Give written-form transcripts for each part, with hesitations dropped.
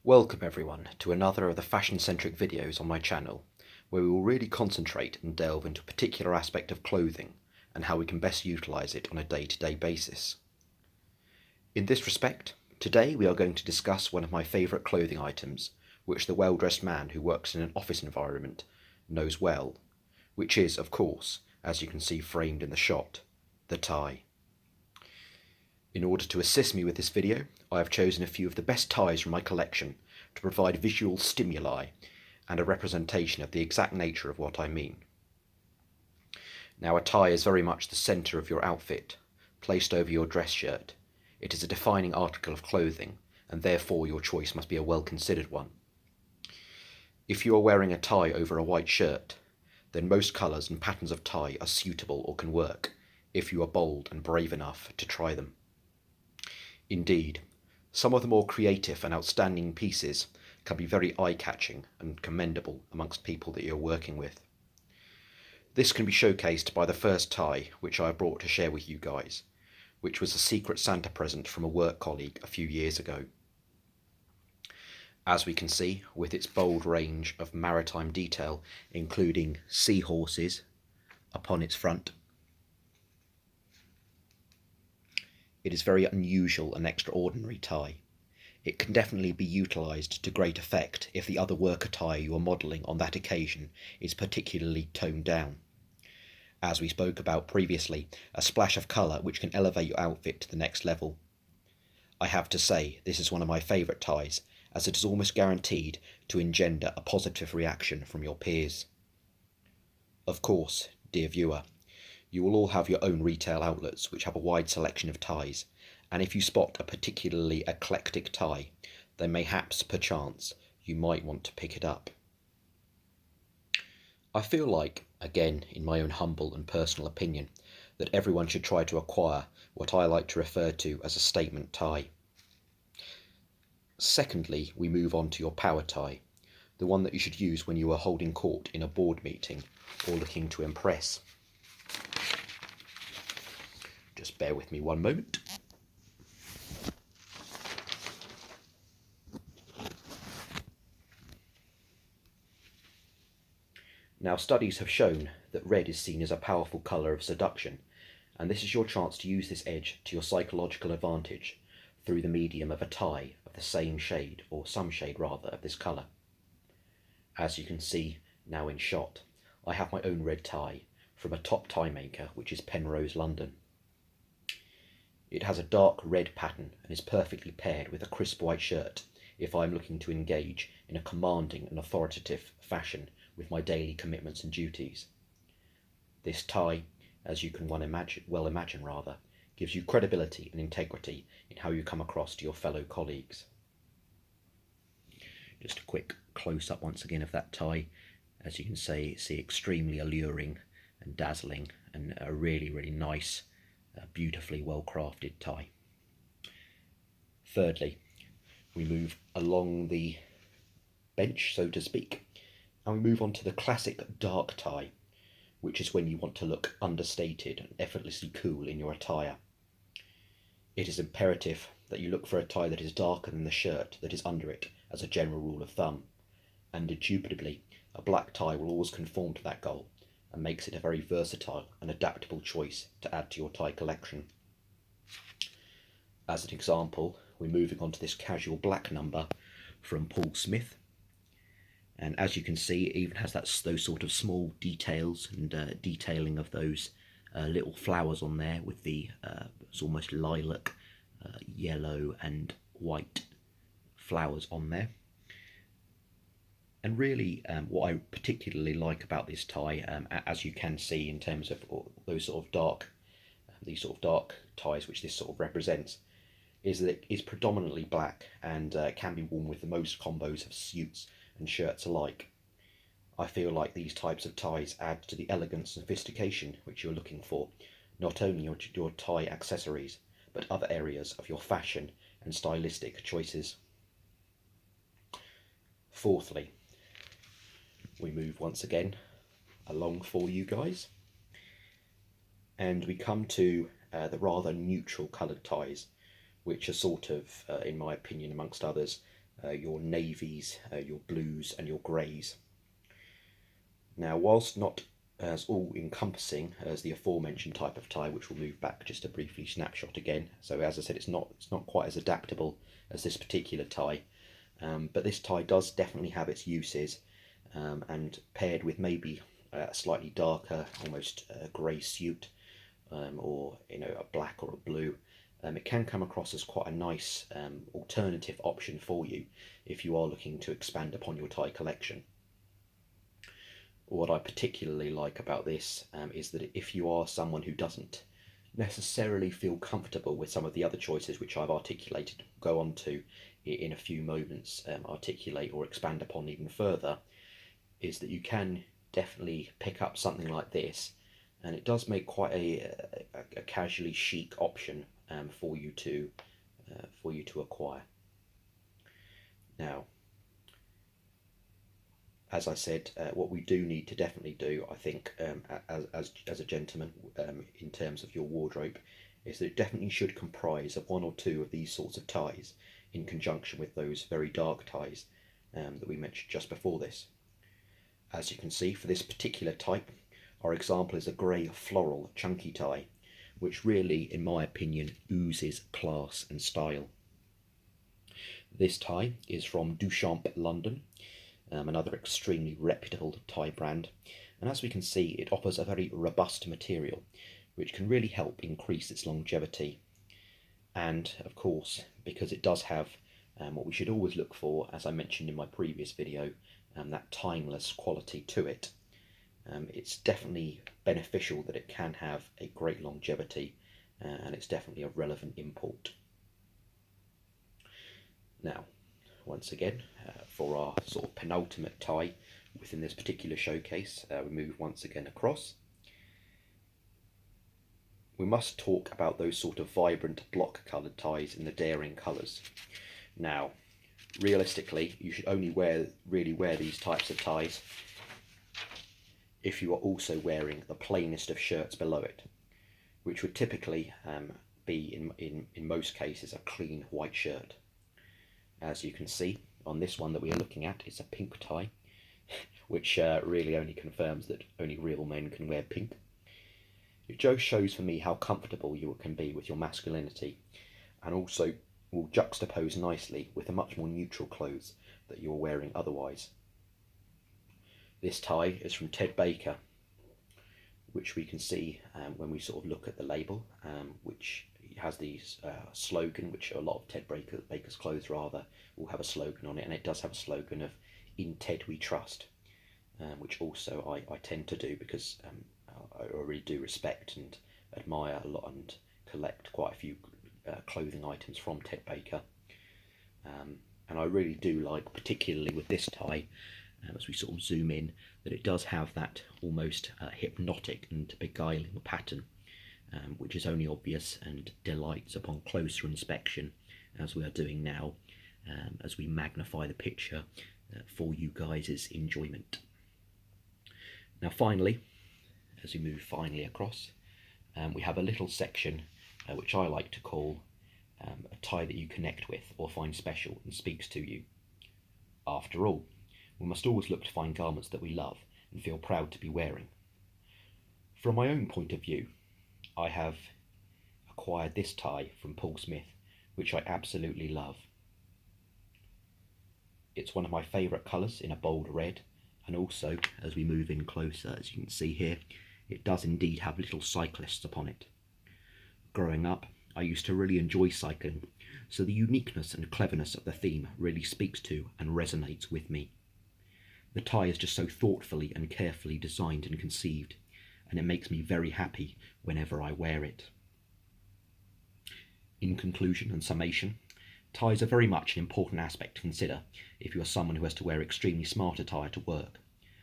Welcome everyone to another of the fashion-centric videos on my channel, where we will really concentrate and delve into a particular aspect of clothing and how we can best utilise it on a day-to-day basis. In this respect, today we are going to discuss one of my favourite clothing items, which the well-dressed man who works in an office environment knows well, which is, of course, as you can see framed in the shot, the tie. In order to assist me with this video, I have chosen a few of the best ties from my collection to provide visual stimuli and a representation of the exact nature of what I mean. Now, a tie is very much the centre of your outfit, placed over your dress shirt. It is a defining article of clothing, and therefore your choice must be a well-considered one. If you are wearing a tie over a white shirt, then most colours and patterns of tie are suitable or can work, if you are bold and brave enough to try them. Indeed, some of the more creative and outstanding pieces can be very eye-catching and commendable amongst people that you're working with. This can be showcased by the first tie which I have brought to share with you guys, which was a Secret Santa present from a work colleague a few years ago. As we can see, with its bold range of maritime detail, including seahorses upon its front, it is very unusual and extraordinary tie. It can definitely be utilised to great effect if the other work attire you are modelling on that occasion is particularly toned down. As we spoke about previously, a splash of colour which can elevate your outfit to the next level. I have to say, this is one of my favourite ties, as it is almost guaranteed to engender a positive reaction from your peers. Of course, dear viewer, you will all have your own retail outlets which have a wide selection of ties, and if you spot a particularly eclectic tie, then mayhaps, perchance, you might want to pick it up. I feel like, again in my own humble and personal opinion, that everyone should try to acquire what I like to refer to as a statement tie. Secondly, we move on to your power tie, the one that you should use when you are holding court in a board meeting or looking to impress. Just bear with me one moment. Now, studies have shown that red is seen as a powerful colour of seduction, and this is your chance to use this edge to your psychological advantage through the medium of a tie of the same shade, or some shade rather, of this colour. As you can see now in shot, I have my own red tie from a top tie maker, which is Penrose London. It has a dark red pattern and is perfectly paired with a crisp white shirt if I am looking to engage in a commanding and authoritative fashion with my daily commitments and duties. This tie, as you can well imagine, gives you credibility and integrity in how you come across to your fellow colleagues. Just a quick close-up once again of that tie. As you can see extremely alluring and dazzling, and a really, really nice, beautifully well-crafted tie. Thirdly, we move along the bench, so to speak, and we move on to the classic dark tie, which is when you want to look understated and effortlessly cool in your attire. It is imperative that you look for a tie that is darker than the shirt that is under it, as a general rule of thumb, and indubitably a black tie will always conform to that goal and makes it a very versatile and adaptable choice to add to your tie collection. As an example, we're moving on to this casual black number from Paul Smith, and as you can see, it even has those sort of small details and detailing of those little flowers on there with the it's almost lilac, yellow and white flowers on there. And really, what I particularly like about this tie, as you can see in terms of these sort of dark ties which this sort of represents, is that it is predominantly black and can be worn with the most combos of suits and shirts alike. I feel like these types of ties add to the elegance and sophistication which you're looking for, not only your tie accessories, but other areas of your fashion and stylistic choices. Fourthly, we move once again along for you guys, and we come to the rather neutral coloured ties, which are sort of, in my opinion, amongst others, your navies, your blues and your greys. Now, whilst not as all-encompassing as the aforementioned type of tie, which we'll move back just to briefly snapshot again. So as I said, it's not quite as adaptable as this particular tie, but this tie does definitely have its uses, and paired with maybe a slightly darker, almost grey suit, or a black or a blue, it can come across as quite a nice alternative option for you if you are looking to expand upon your tie collection. What I particularly like about this is that if you are someone who doesn't necessarily feel comfortable with some of the other choices which I've articulated, go on to in a few moments, articulate or expand upon even further, is that you can definitely pick up something like this, and it does make quite a casually chic option for you to acquire. Now, as I said, what we do need to definitely do, I think, as a gentleman, in terms of your wardrobe, is that it definitely should comprise of one or two of these sorts of ties in conjunction with those very dark ties that we mentioned just before this. As you can see, for this particular type, our example is a grey floral chunky tie, which really, in my opinion, oozes class and style. This tie is from Duchamp London, another extremely reputable tie brand, and as we can see, it offers a very robust material which can really help increase its longevity. And of course, because it does have what we should always look for, as I mentioned in my previous video, that timeless quality to it, it's definitely beneficial that it can have a great longevity, and it's definitely a relevant import. Now, once again, for our sort of penultimate tie within this particular showcase, we move once again across. We must talk about those sort of vibrant block coloured ties in the daring colours. Now, realistically, you should only really wear these types of ties if you are also wearing the plainest of shirts below it, which would typically be, in most cases, a clean white shirt. As you can see on this one that we are looking at, it's a pink tie, which really only confirms that only real men can wear pink. It just shows for me how comfortable you can be with your masculinity, and also will juxtapose nicely with the much more neutral clothes that you're wearing otherwise. This tie is from Ted Baker, which we can see when we sort of look at the label, which has these slogan, which a lot of Ted Baker's clothes rather will have a slogan on it, and it does have a slogan of "In Ted We Trust," which also I tend to do because I really do respect and admire a lot and collect quite a few clothing items from Ted Baker, and I really do like, particularly with this tie, as we sort of zoom in, that it does have that almost hypnotic and beguiling pattern, which is only obvious and delights upon closer inspection, as we are doing now, as we magnify the picture for you guys' enjoyment. Now finally, as we move finally across, we have a little section which I like to call a tie that you connect with or find special and speaks to you. After all, we must always look to find garments that we love and feel proud to be wearing. From my own point of view, I have acquired this tie from Paul Smith, which I absolutely love. It's one of my favourite colours in a bold red, and also, as we move in closer, as you can see here, it does indeed have little cyclists upon it. Growing up, I used to really enjoy cycling, so the uniqueness and cleverness of the theme really speaks to and resonates with me. The tie is just so thoughtfully and carefully designed and conceived, and it makes me very happy whenever I wear it. In conclusion and summation, ties are very much an important aspect to consider if you are someone who has to wear extremely smart attire to work,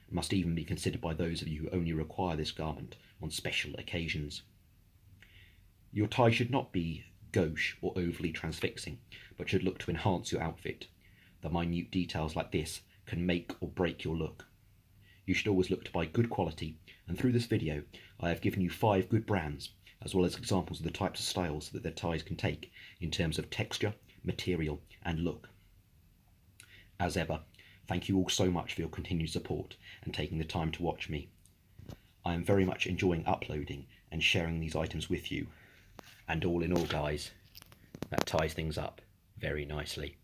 and must even be considered by those of you who only require this garment on special occasions. Your tie should not be gauche or overly transfixing, but should look to enhance your outfit. The minute details like this can make or break your look. You should always look to buy good quality, and through this video I have given you 5 good brands, as well as examples of the types of styles that their ties can take in terms of texture, material and look. As ever, thank you all so much for your continued support and taking the time to watch me. I am very much enjoying uploading and sharing these items with you. And all in all, guys, that ties things up very nicely.